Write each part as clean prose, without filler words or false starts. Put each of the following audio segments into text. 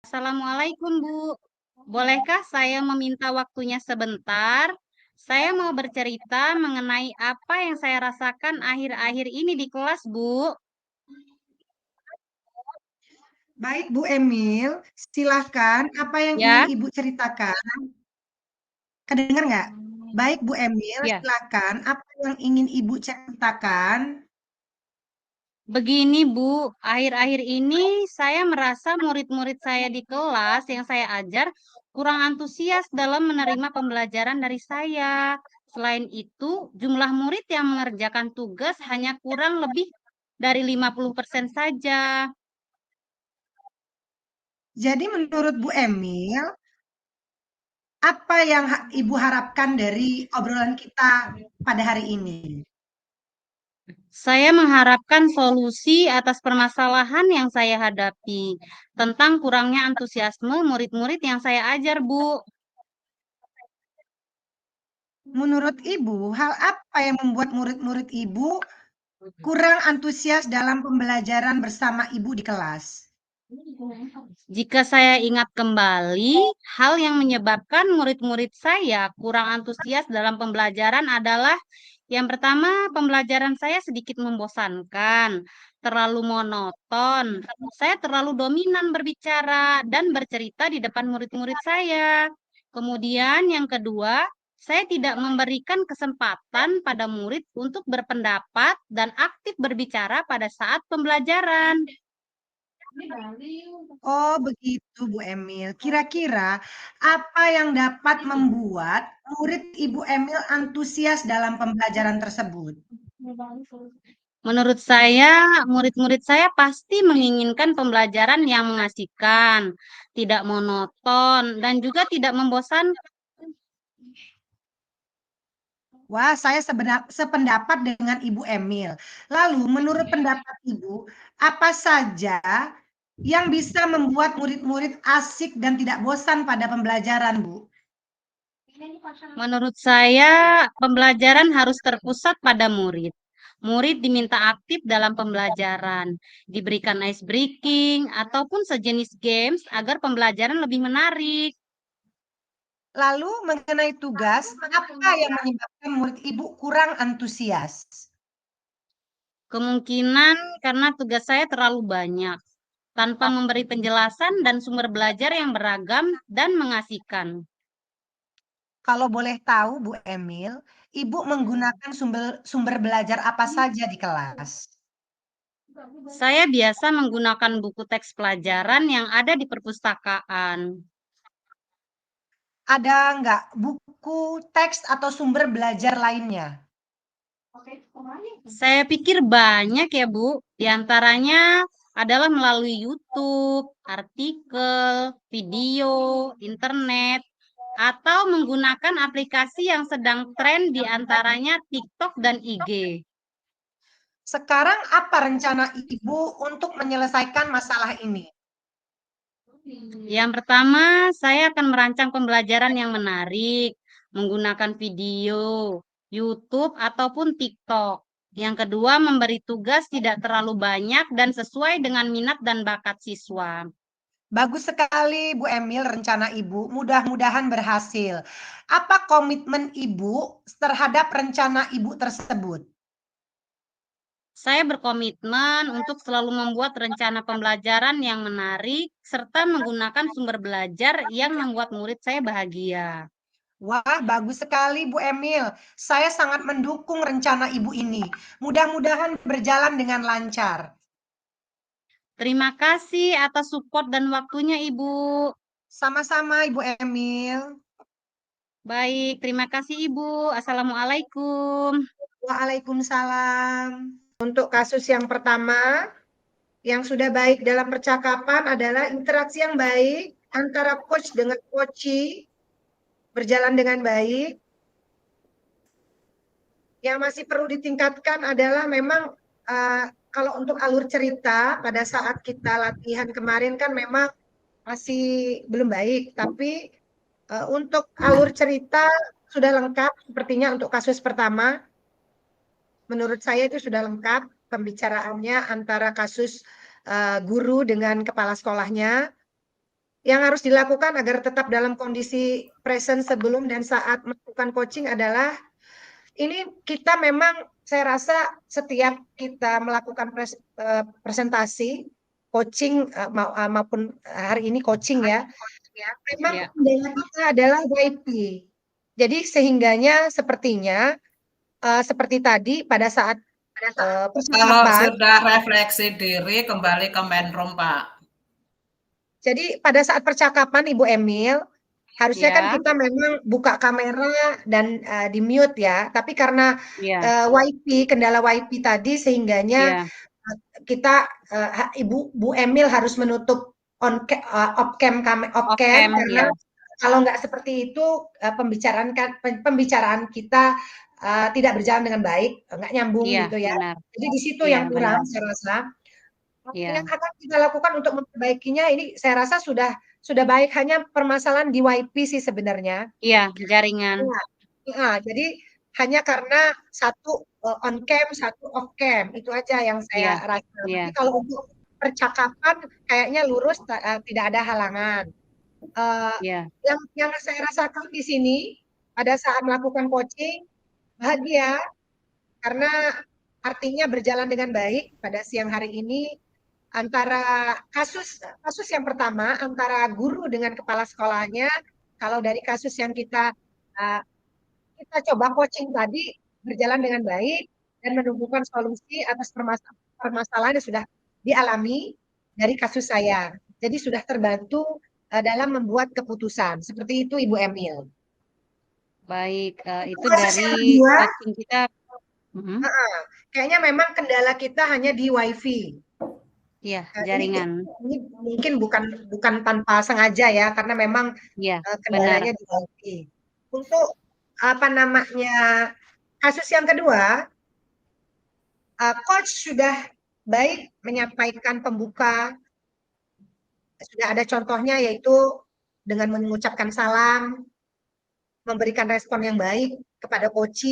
Assalamualaikum, Bu. Bolehkah saya meminta waktunya sebentar? Saya mau bercerita mengenai apa yang saya rasakan akhir-akhir ini di kelas, Bu. Baik, Bu Emil, silahkan apa yang ingin Ya, Ibu ceritakan? Kedengar nggak? Baik, Bu Emil, ya. silahkan apa yang ingin Ibu ceritakan? Begini, Bu. Akhir-akhir ini saya merasa murid-murid saya di kelas yang saya ajar kurang antusias dalam menerima pembelajaran dari saya. Selain itu, jumlah murid yang mengerjakan tugas hanya kurang lebih dari 50% saja. Jadi menurut Bu Emil, apa yang Ibu harapkan dari obrolan kita pada hari ini? Saya mengharapkan solusi atas permasalahan yang saya hadapi tentang kurangnya antusiasme murid-murid yang saya ajar, Bu. Menurut Ibu, hal apa yang membuat murid-murid Ibu kurang antusias dalam pembelajaran bersama Ibu di kelas? Jika saya ingat kembali, hal yang menyebabkan murid-murid saya kurang antusias dalam pembelajaran adalah yang pertama, pembelajaran saya sedikit membosankan, terlalu monoton. Saya terlalu dominan berbicara dan bercerita di depan murid-murid saya. Kemudian yang kedua, saya tidak memberikan kesempatan pada murid untuk berpendapat dan aktif berbicara pada saat pembelajaran. Oh, begitu, Bu Emil. Kira-kira apa yang dapat membuat murid Ibu Emil antusias dalam pembelajaran tersebut? Menurut saya, murid-murid saya pasti menginginkan pembelajaran yang mengasihkan, tidak monoton, dan juga tidak membosankan. Wah, saya sependapat dengan Ibu Emil. Lalu, menurut pendapat Ibu, apa saja yang bisa membuat murid-murid asik dan tidak bosan pada pembelajaran, Bu? Menurut saya, pembelajaran harus terpusat pada murid. Murid diminta aktif dalam pembelajaran, diberikan ice breaking, ataupun sejenis games agar pembelajaran lebih menarik. Lalu, mengenai tugas, apa yang menyebabkan murid Ibu kurang antusias? Kemungkinan karena tugas saya terlalu banyak, tanpa memberi penjelasan dan sumber belajar yang beragam dan mengasihkan. Kalau boleh tahu, Bu Emil, Ibu menggunakan sumber sumber belajar apa saja di kelas? Saya biasa menggunakan buku teks pelajaran yang ada di perpustakaan. Ada nggak buku, teks, atau sumber belajar lainnya? Saya pikir banyak ya, Bu. Di antaranya adalah melalui YouTube, artikel, video, internet, atau menggunakan aplikasi yang sedang tren di antaranya TikTok dan IG. Sekarang apa rencana Ibu untuk menyelesaikan masalah ini? Yang pertama, saya akan merancang pembelajaran yang menarik, menggunakan video, YouTube, ataupun TikTok. Yang kedua, memberi tugas tidak terlalu banyak dan sesuai dengan minat dan bakat siswa. Bagus sekali, Bu Emil, rencana Ibu. Mudah-mudahan berhasil. Apa komitmen Ibu terhadap rencana Ibu tersebut? Saya berkomitmen untuk selalu membuat rencana pembelajaran yang menarik serta menggunakan sumber belajar yang membuat murid saya bahagia. Wah, bagus sekali, Bu Emil. Saya sangat mendukung rencana Ibu ini. Mudah-mudahan berjalan dengan lancar. Terima kasih atas support dan waktunya, Ibu. Sama-sama, Ibu Emil. Baik, terima kasih Ibu. Assalamualaikum. Waalaikumsalam. Untuk kasus yang pertama, yang sudah baik dalam percakapan adalah interaksi yang baik antara coach dengan coachee berjalan dengan baik. Yang masih perlu ditingkatkan adalah memang kalau untuk alur cerita pada saat kita latihan kemarin kan memang masih belum baik, tapi untuk alur cerita sudah lengkap sepertinya untuk kasus pertama. Menurut saya itu sudah lengkap pembicaraannya antara kasus guru dengan kepala sekolahnya. yang harus dilakukan agar tetap dalam kondisi present sebelum dan saat melakukan coaching adalah ini kita memang saya rasa setiap kita melakukan presentasi coaching maupun hari ini coaching ya, memang Ya. kendala kita adalah YP. Jadi sehingganya sepertinya seperti tadi pada saat Kalau percakapan. sudah refleksi diri, kembali ke main room, Pak. Jadi pada saat percakapan Ibu Emil, harusnya kan Ya. kita memang buka kamera dan di mute ya. Tapi karena Ya. kendala YP tadi sehingganya Ya. kita Ibu Bu Emil harus menutup off cam karena Ya. kalau nggak seperti itu pembicaraan kita tidak berjalan dengan baik, nggak nyambung Iya, gitu ya. benar. Jadi di situ Iya, yang kurang benar. saya rasa. Iya. Yang akan kita lakukan untuk memperbaikinya ini saya rasa sudah baik, hanya permasalahan di YP sih sebenarnya. Iya, jaringan. Jadi hanya karena satu on cam, satu off cam, itu aja yang saya Iya. rasa. Iya. Tapi kalau untuk percakapan kayaknya lurus, tidak ada halangan. Iya. Yang saya rasakan di sini pada saat melakukan coaching, bahagia karena artinya berjalan dengan baik pada siang hari ini. Antara kasus yang pertama antara guru dengan kepala sekolahnya, kalau dari kasus yang kita coba coaching tadi berjalan dengan baik dan menemukan solusi atas permasalahan yang sudah dialami dari kasus saya. Jadi sudah terbantu dalam membuat keputusan. Seperti itu Ibu Emil. Baik, itu Kasus dari yang kedua, coaching kita. kayaknya memang kendala kita hanya di WiFi. Iya, jaringan. Ini mungkin bukan tanpa sengaja ya, karena memang Iya, kendalanya benar. di WiFi. Untuk kasus yang kedua, coach sudah baik menyampaikan pembuka, sudah ada contohnya yaitu dengan mengucapkan salam, memberikan respon yang baik kepada coach,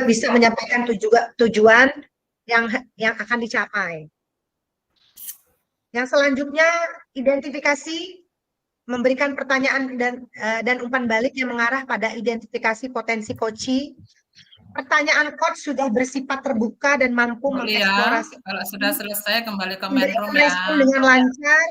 bisa menyampaikan tujuan yang akan dicapai. Yang selanjutnya identifikasi, memberikan pertanyaan dan umpan balik yang mengarah pada identifikasi potensi coach. Pertanyaan coach sudah bersifat terbuka dan mampu mengeksplorasi. Kalau sudah selesai kembali ke main room ya. Respon dengan lancar,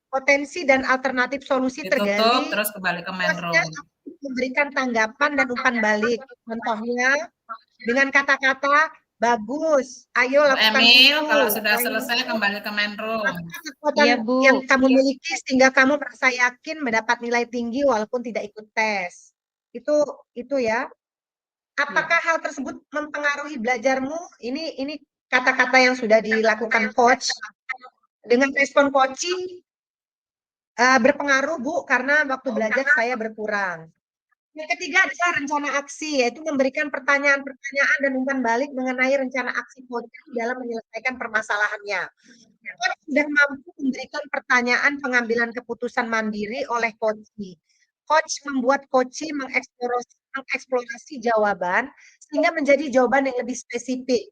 potensi dan alternatif solusi tergali. Ditutup terus kembali ke main room. Memberikan tanggapan dan umpan balik. Contohnya dengan kata-kata bagus, ayo lakukan Emil, itu. kalau sudah selesai kembali ke main room. Iya, Bu. Yang kamu miliki sehingga kamu merasa yakin mendapat nilai tinggi walaupun tidak ikut tes. Itu ya. Apakah hal tersebut mempengaruhi belajarmu? Ini kata-kata yang sudah dilakukan coach. Dengan respon coaching berpengaruh, Bu, karena waktu belajar saya berkurang. Yang ketiga adalah rencana aksi, yaitu memberikan pertanyaan-pertanyaan dan umpan balik mengenai rencana aksi coaching dalam menyelesaikan permasalahannya. Coach sudah mampu memberikan pertanyaan pengambilan keputusan mandiri oleh coach. Coach membuat coach mengeksplorasi jawaban sehingga menjadi jawaban yang lebih spesifik.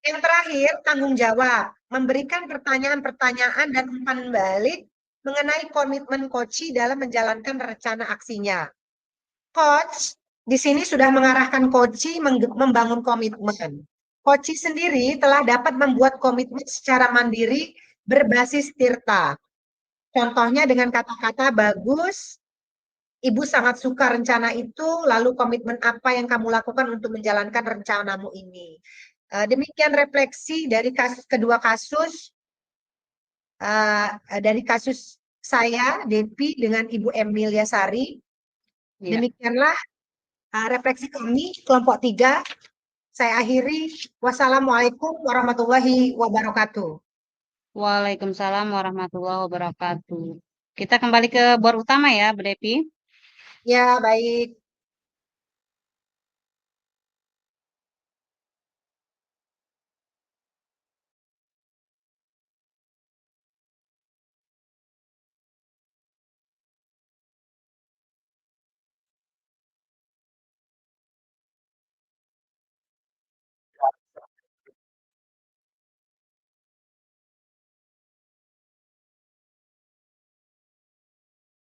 Yang terakhir, tanggung jawab. Memberikan pertanyaan-pertanyaan dan umpan balik mengenai komitmen coach dalam menjalankan rencana aksinya. Coach di sini sudah mengarahkan coach membangun komitmen. Coach sendiri telah dapat membuat komitmen secara mandiri berbasis Tirta. Contohnya dengan kata-kata bagus, Ibu sangat suka rencana itu, lalu komitmen apa yang kamu lakukan untuk menjalankan rencanamu ini. Demikian refleksi dari kedua kasus, dari kasus saya, Depi, dengan Ibu Emilia Sari. Demikianlah refleksi kami, kelompok 3. Saya akhiri. Wassalamualaikum warahmatullahi wabarakatuh. Waalaikumsalam warahmatullahi wabarakatuh. Kita kembali ke board utama ya, Bu Depi. Ya, baik.